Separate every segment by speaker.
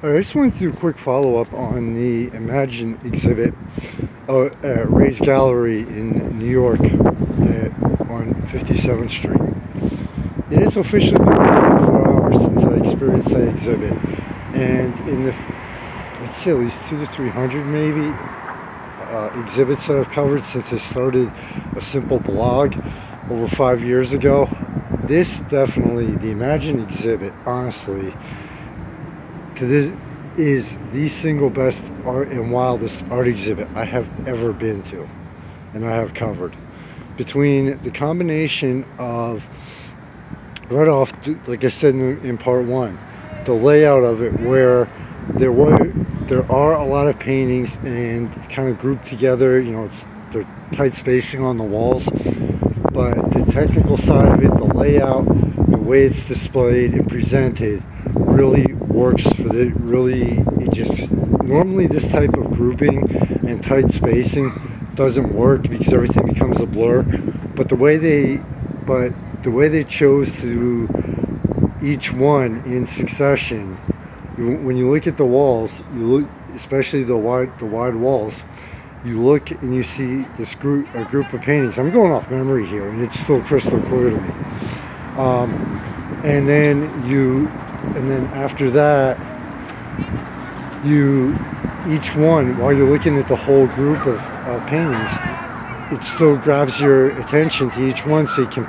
Speaker 1: I just wanted to do a quick follow-up on the Imagine exhibit at Ray's Gallery in New York on 57th Street. It is officially been 24 hours since I experienced that exhibit, and in the, let's say, at least 200 to 300 maybe exhibits that I've covered since I started a simple blog over 5 years ago, this definitely, the Imagine exhibit, honestly, this is the single best art and wildest art exhibit I have ever been to and I have covered. Between the combination of, right off, like I said in part one, the layout of it, where there are a lot of paintings and kind of grouped together, you know, they're tight spacing on the walls, but the technical side of it, the layout, the way it's displayed and presented really works for the normally this type of grouping and tight spacing doesn't work because everything becomes a blur, but the way they chose to each one in succession, when you look at the walls, you look, especially the wide walls, you look and you see this group of paintings. I'm going off memory here and it's still crystal clear to me. And then after that, each one, while you're looking at the whole group of paintings, it still grabs your attention to each one, so you can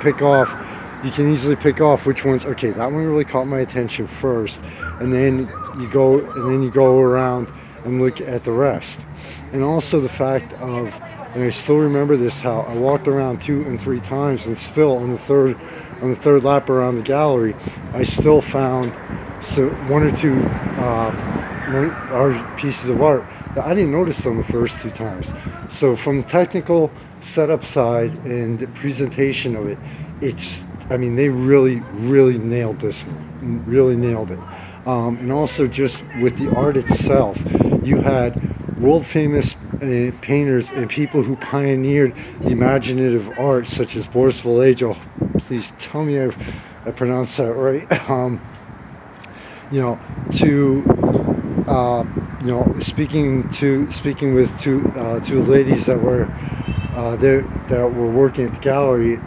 Speaker 1: easily pick off which ones, okay, that one really caught my attention first, and then you go around and look at the rest. And also the fact of, and I still remember this, how I walked around 2 and 3 times, and still on the third lap around the gallery, I still found one or two pieces of art that I didn't notice on the first 2 times. So from the technical setup side and the presentation of it, I mean, they really nailed this one, really nailed it. And also just with the art itself, you had world famous painters and people who pioneered the imaginative art, such as Boris Vallejo. Please tell me I pronounced that right. You know, you know, speaking with two ladies that were working at the gallery,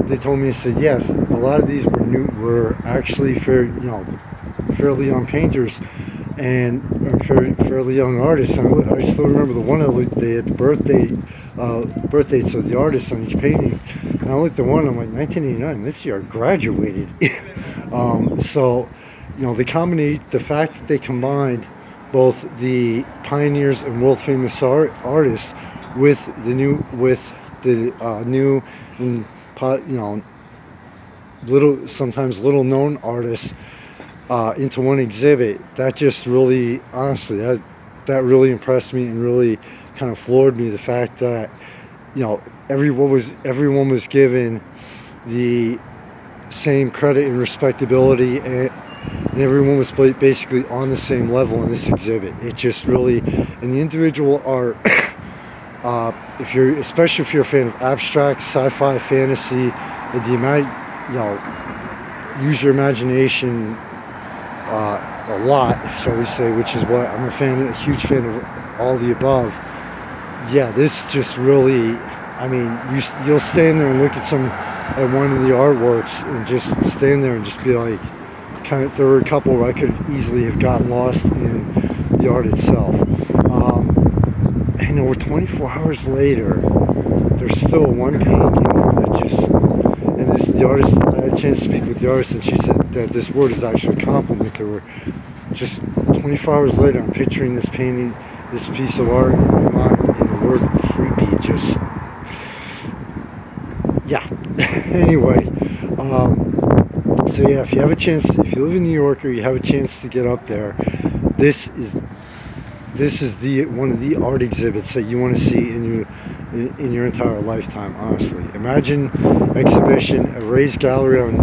Speaker 1: they told me, said yes, a lot of these were actually fairly young painters and fairly young artists. And I still remember the one they had the birth dates of the artists on each painting, and I looked at one, I'm like, 1989, this year I graduated. So, you know, the fact that they combined both the pioneers and world famous artists with the new and, you know, sometimes little known artists into one exhibit, that just really, honestly, that really impressed me and really kind of floored me. The fact that, you know, everyone was given the same credit and respectability, and everyone was basically on the same level in this exhibit. It just really, and the individual art, especially if you're a fan of abstract, sci-fi, fantasy, use your imagination a lot, shall we say, which is what I'm a huge fan of all the above. Yeah, this just really, I mean, you'll stand there and look at one of the artworks and just stand there and just be like, there were a couple where I could easily have gotten lost in the art itself. And over 24 hours later, there's still one painting that just, and the artist, I had a chance to speak with the artist, and she said that this word is actually a compliment to her. Just 24 hours later, I'm picturing this painting, this piece of art in my mind, and the word creepy just, yeah. Anyway, so yeah, if you have a chance, if you live in New York or you have a chance to get up there, this is one of the art exhibits that you want to see in your entire lifetime, honestly. Imagine exhibition at Ray's Gallery on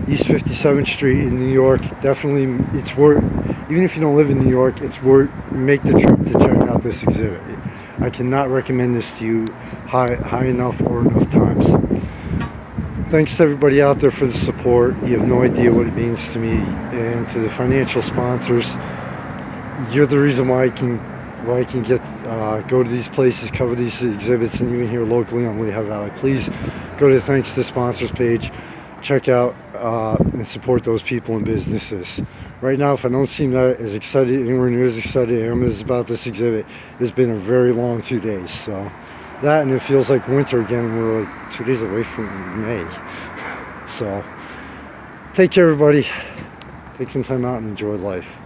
Speaker 1: East 57th Street in New York. Definitely, it's worth, even if you don't live in New York, it's worth, make the trip to check out this exhibit. I cannot recommend this to you high enough or enough times. Thanks to everybody out there for the support. You have no idea what it means to me, and to the financial sponsors. You're the reason why I can get go to these places, cover these exhibits, and even here locally on Lehigh Valley. Please go to the Thanks to Sponsors page, check out and support those people and businesses. Right now, if I don't seem that as excited, anywhere near as excited I am as about this exhibit, it's been a very long 2 days. So that, and it feels like winter again. We're like 2 days away from May. So take care, everybody. Take some time out and enjoy life.